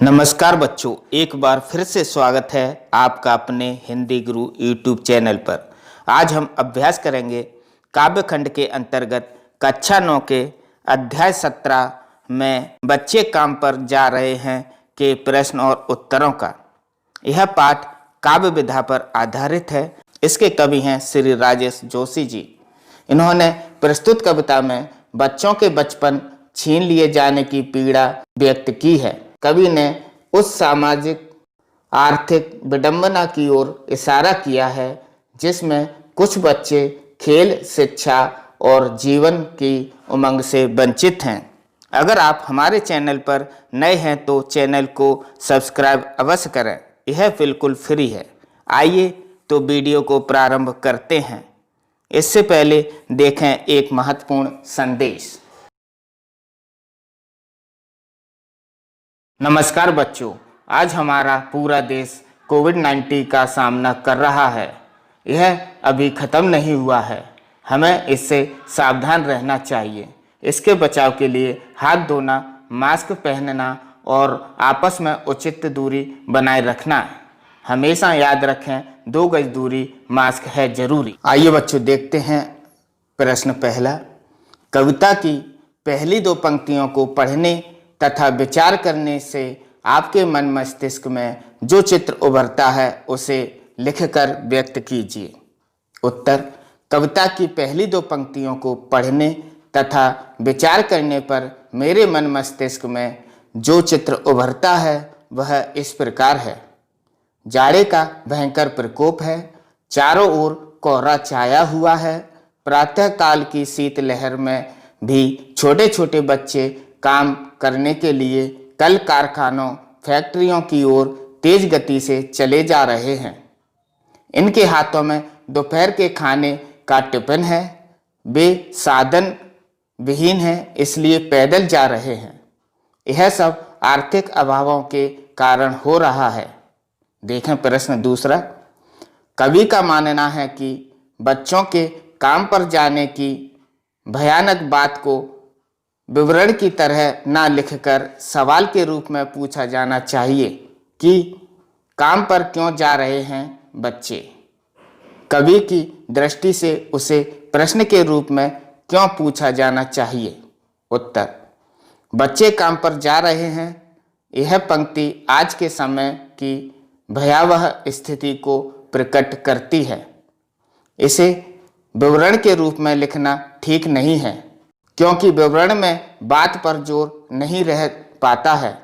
नमस्कार बच्चों, एक बार फिर से स्वागत है आपका अपने हिंदी गुरु यूट्यूब चैनल पर। आज हम अभ्यास करेंगे काव्य खंड के अंतर्गत कक्षा 9 के अध्याय 17 में बच्चे काम पर जा रहे हैं के प्रश्न और उत्तरों का। यह पाठ काव्य विधा पर आधारित है। इसके कवि हैं श्री राजेश जोशी जी। इन्होंने प्रस्तुत कविता में बच्चों के बचपन छीन लिए जाने की पीड़ा व्यक्त की है। कवि ने उस सामाजिक आर्थिक विडंबना की ओर इशारा किया है जिसमें कुछ बच्चे खेल, शिक्षा और जीवन की उमंग से वंचित हैं। अगर आप हमारे चैनल पर नए हैं तो चैनल को सब्सक्राइब अवश्य करें। यह बिल्कुल फ्री है। आइए तो वीडियो को प्रारंभ करते हैं। इससे पहले देखें एक महत्वपूर्ण संदेश। नमस्कार बच्चों, आज हमारा पूरा देश कोविड-19 का सामना कर रहा है। यह अभी ख़त्म नहीं हुआ है। हमें इससे सावधान रहना चाहिए। इसके बचाव के लिए हाथ धोना, मास्क पहनना और आपस में उचित दूरी बनाए रखना है। हमेशा याद रखें 2 गज दूरी, मास्क है जरूरी। आइए बच्चों देखते हैं प्रश्न पहला। कविता की पहली 2 पंक्तियों को पढ़ने तथा विचार करने से आपके मन मस्तिष्क में जो चित्र उभरता है उसे लिखकर व्यक्त कीजिए। उत्तर: कविता की पहली 2 पंक्तियों को पढ़ने तथा विचार करने पर मेरे मन मस्तिष्क में जो चित्र उभरता है वह इस प्रकार है। जाड़े का भयंकर प्रकोप है। चारों ओर कोहरा छाया हुआ है। प्रातः काल की शीतलहर में भी छोटे छोटे बच्चे काम करने के लिए कल कारखानों, फैक्ट्रियों की ओर तेज गति से चले जा रहे हैं। इनके हाथों में दोपहर के खाने का टिफिन है। वे साधन विहीन हैं, इसलिए पैदल जा रहे हैं। यह सब आर्थिक अभावों के कारण हो रहा है। देखें प्रश्न दूसरा। कवि का मानना है कि बच्चों के काम पर जाने की भयानक बात को विवरण की तरह ना लिखकर सवाल के रूप में पूछा जाना चाहिए कि काम पर क्यों जा रहे हैं बच्चे। कवि की दृष्टि से उसे प्रश्न के रूप में क्यों पूछा जाना चाहिए। उत्तर: बच्चे काम पर जा रहे हैं। यह पंक्ति आज के समय की भयावह स्थिति को प्रकट करती है। इसे विवरण के रूप में लिखना ठीक नहीं है, क्योंकि विवरण में बात पर जोर नहीं रह पाता है।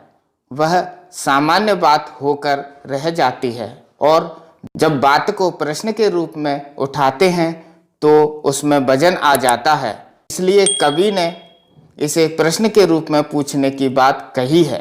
वह सामान्य बात होकर रह जाती है और जब बात को प्रश्न के रूप में उठाते हैं तो उसमें वजन आ जाता है। इसलिए कवि ने इसे प्रश्न के रूप में पूछने की बात कही है।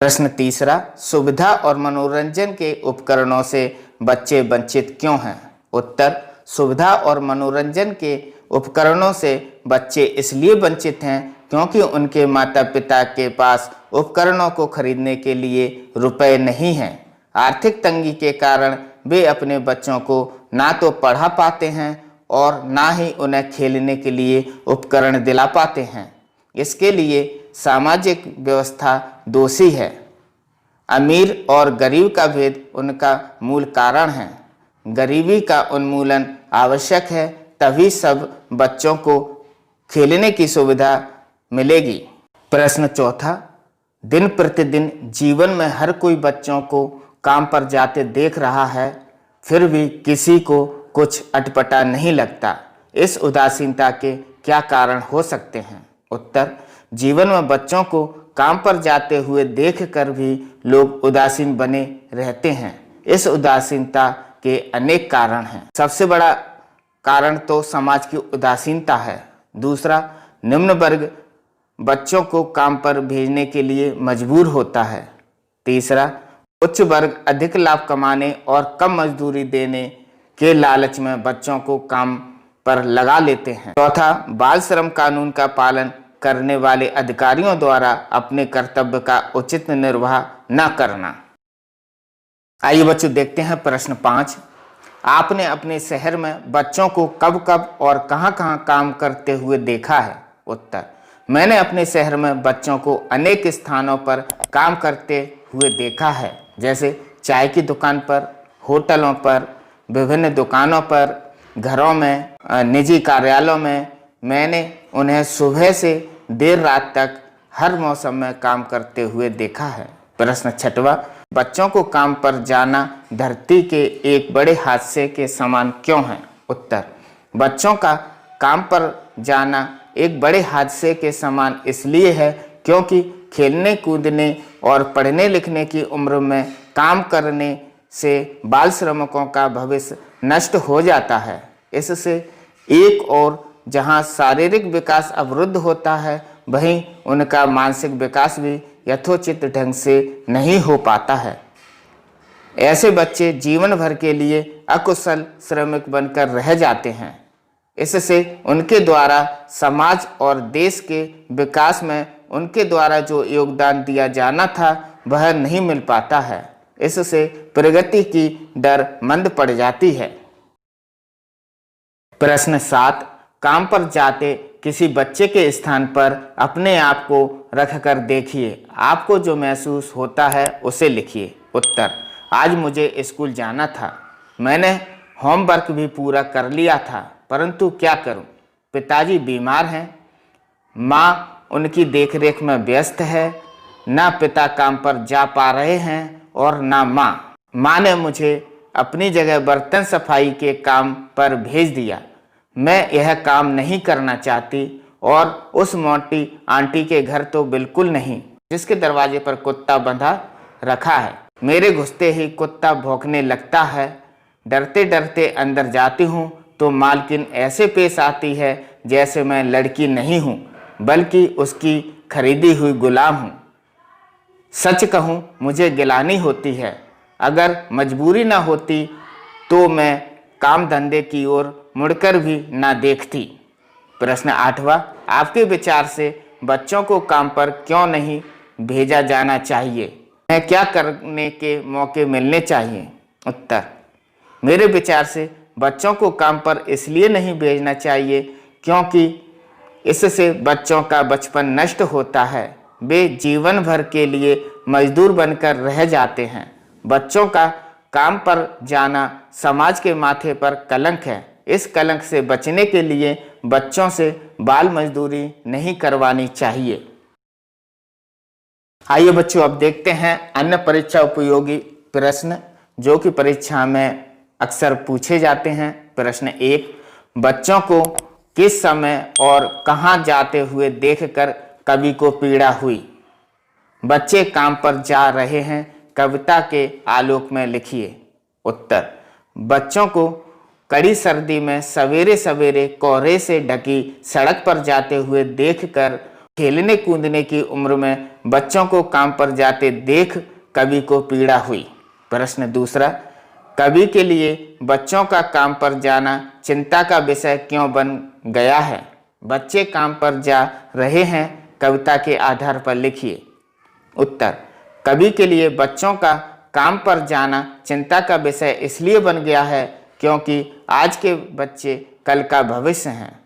प्रश्न तीसरा। सुविधा और मनोरंजन के उपकरणों से बच्चे वंचित क्यों हैं। उत्तर: सुविधा और मनोरंजन के उपकरणों से बच्चे इसलिए वंचित हैं क्योंकि उनके माता पिता के पास उपकरणों को खरीदने के लिए रुपए नहीं हैं। आर्थिक तंगी के कारण वे अपने बच्चों को ना तो पढ़ा पाते हैं और ना ही उन्हें खेलने के लिए उपकरण दिला पाते हैं। इसके लिए सामाजिक व्यवस्था दोषी है। अमीर और गरीब का भेद उनका मूल कारण है। गरीबी का उन्मूलन आवश्यक है, तभी सब बच्चों को खेलने की सुविधा मिलेगी। प्रश्न चौथा। दिन प्रतिदिन जीवन में हर कोई बच्चों को काम पर जाते देख रहा है, फिर भी किसी को कुछ अटपटा नहीं लगता। इस उदासीनता के क्या कारण हो सकते हैं। उत्तर: जीवन में बच्चों को काम पर जाते हुए देखकर भी लोग उदासीन बने रहते हैं। इस उदासीनता के अनेक कारण हैं। सबसे बड़ा कारण तो समाज की उदासीनता है। दूसरा, निम्न वर्ग बच्चों को काम पर भेजने के लिए मजबूर होता है। तीसरा, उच्च वर्ग अधिक लाभ कमाने और कम मजदूरी देने के लालच में बच्चों को काम पर लगा लेते हैं। चौथा, बाल श्रम कानून का पालन करने वाले अधिकारियों द्वारा अपने कर्तव्य का उचित निर्वाह न करना। आइए बच्चों देखते हैं प्रश्न 5। आपने अपने शहर में बच्चों को कब कब और कहां कहां काम करते हुए देखा है। उत्तर: मैंने अपने शहर में बच्चों को अनेक स्थानों पर काम करते हुए देखा है, जैसे चाय की दुकान पर, होटलों पर, विभिन्न दुकानों पर, घरों में, निजी कार्यालयों में। मैंने उन्हें सुबह से देर रात तक हर मौसम में काम करते हुए देखा है। प्रश्न 6वां, बच्चों को काम पर जाना धरती के एक बड़े हादसे के समान क्यों है? उत्तर, बच्चों का काम पर जाना एक बड़े हादसे के समान इसलिए है क्योंकि खेलने कूदने और पढ़ने लिखने की उम्र में काम करने से बाल श्रमिकों का भविष्य नष्ट हो जाता है। इससे एक और जहां शारीरिक विकास अवरुद्ध होता है, वहीं उनका मानसिक विकास भी यथोचित ढंग से नहीं हो पाता है। ऐसे बच्चे जीवन भर के लिए अकुशल श्रमिक बनकर रह जाते हैं। इससे उनके द्वारा समाज और देश के विकास में उनके द्वारा जो योगदान दिया जाना था वह नहीं मिल पाता है। इससे प्रगति की दर मंद पड़ जाती है। प्रश्न 7, काम पर जाते किसी बच्चे के स्थान पर अपने आप को रखकर देखिए, आपको जो महसूस होता है उसे लिखिए। उत्तर, आज मुझे स्कूल जाना था, मैंने होमवर्क भी पूरा कर लिया था, परंतु क्या करूं, पिताजी बीमार हैं, माँ उनकी देखरेख में व्यस्त है, ना पिता काम पर जा पा रहे हैं और ना माँ। माँ ने मुझे अपनी जगह बर्तन सफाई के काम पर भेज दिया। मैं यह काम नहीं करना चाहती और उस मोटी आंटी के घर तो बिल्कुल नहीं, जिसके दरवाजे पर कुत्ता बंधा रखा है। मेरे घुसते ही कुत्ता भौंकने लगता है। डरते डरते अंदर जाती हूँ तो मालकिन ऐसे पेश आती है जैसे मैं लड़की नहीं हूँ बल्कि उसकी खरीदी हुई गुलाम हूँ। सच कहूँ मुझे गिलानी होती है। अगर मजबूरी ना होती तो मैं काम धंधे की ओर मुड़कर भी ना देखती। प्रश्न 8वां, आपके विचार से बच्चों को काम पर क्यों नहीं भेजा जाना चाहिए? उन्हें क्या करने के मौके मिलने चाहिए? उत्तर, मेरे विचार से बच्चों को काम पर इसलिए नहीं भेजना चाहिए क्योंकि इससे बच्चों का बचपन नष्ट होता है। वे जीवन भर के लिए मजदूर बनकर रह जाते हैं। बच्चों का काम पर जाना समाज के माथे पर कलंक है। इस कलंक से बचने के लिए बच्चों से बाल मजदूरी नहीं करवानी चाहिए। आइए बच्चों, अब देखते हैं अन्य परीक्षा उपयोगी प्रश्न जो कि परीक्षा में अक्सर पूछे जाते हैं। प्रश्न 1, बच्चों को किस समय और कहां जाते हुए देखकर कवि को पीड़ा हुई? बच्चे काम पर जा रहे हैं, कविता के आलोक में लिखिए। उत्तर, बच्चों को कड़ी सर्दी में सवेरे सवेरे कोहरे से ढकी सड़क पर जाते हुए देखकर खेलने कूदने की उम्र में बच्चों को काम पर जाते देख कवि को पीड़ा हुई। प्रश्न 2, कवि के लिए बच्चों का काम पर जाना चिंता का विषय क्यों बन गया है? बच्चे काम पर जा रहे हैं, कविता के आधार पर लिखिए। उत्तर, कवि के लिए बच्चों का काम पर जाना चिंता का विषय इसलिए बन गया है क्योंकि आज के बच्चे कल का भविष्य हैं।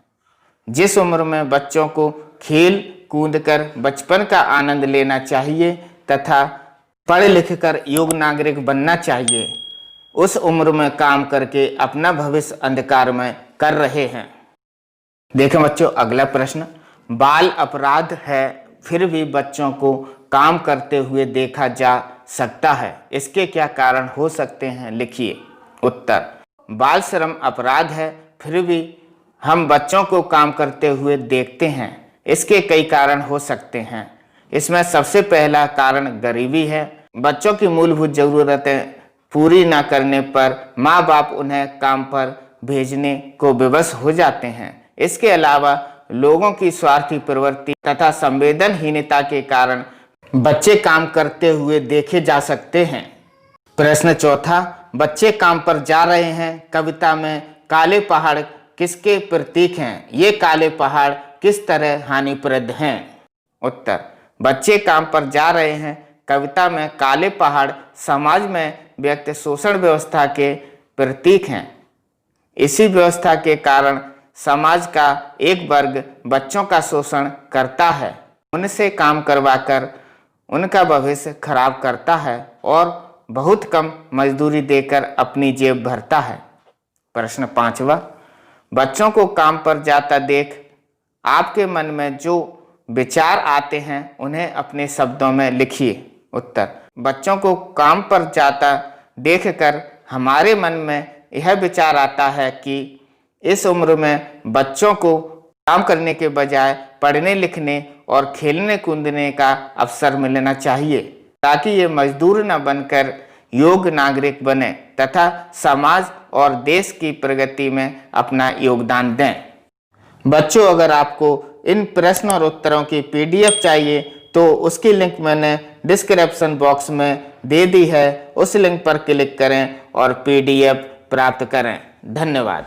जिस उम्र में बच्चों को खेल कूद कर बचपन का आनंद लेना चाहिए तथा पढ़ लिख कर योग्य नागरिक बनना चाहिए, उस उम्र में काम करके अपना भविष्य अंधकार में कर रहे हैं। देखें बच्चों, अगला प्रश्न, बाल अपराध है फिर भी बच्चों को काम करते हुए देखा जा सकता है, इसके क्या कारण हो सकते हैं? लिखिए। उत्तर, बाल श्रम अपराध है फिर भी हम बच्चों को काम करते हुए देखते हैं, इसके कई कारण हो सकते हैं। इसमें सबसे पहला कारण गरीबी है। बच्चों की मूलभूत जरूरतें पूरी न करने पर माँ बाप उन्हें काम पर भेजने को विवश हो जाते हैं। इसके अलावा लोगों की स्वार्थी प्रवृत्ति तथा संवेदनहीनता के कारण बच्चे काम करते हुए देखे जा सकते हैं। प्रश्न 4, बच्चे काम पर जा रहे हैं, कविता में काले पहाड़ किसके प्रतीक हैं? ये काले पहाड़ किस तरह हानिप्रद हैं? उत्तर, बच्चे काम पर जा रहे हैं, कविता में काले पहाड़ समाज में व्यक्त शोषण व्यवस्था के प्रतीक हैं। इसी व्यवस्था के कारण समाज का एक वर्ग बच्चों का शोषण करता है, उनसे काम करवाकर उनका भविष्य खराब करता है और बहुत कम मजदूरी देकर अपनी जेब भरता है। प्रश्न 5वां, बच्चों को काम पर जाता देख आपके मन में जो विचार आते हैं उन्हें अपने शब्दों में लिखिए। उत्तर, बच्चों को काम पर जाता देखकर हमारे मन में यह विचार आता है कि इस उम्र में बच्चों को काम करने के बजाय पढ़ने लिखने और खेलने कूदने का अवसर मिलना चाहिए, ताकि ये मजदूर न बनकर योग्य नागरिक बने तथा समाज और देश की प्रगति में अपना योगदान दें। बच्चों, अगर आपको इन प्रश्न और उत्तरों की PDF चाहिए तो उसकी लिंक मैंने डिस्क्रिप्शन बॉक्स में दे दी है, उस लिंक पर क्लिक करें और PDF प्राप्त करें। धन्यवाद।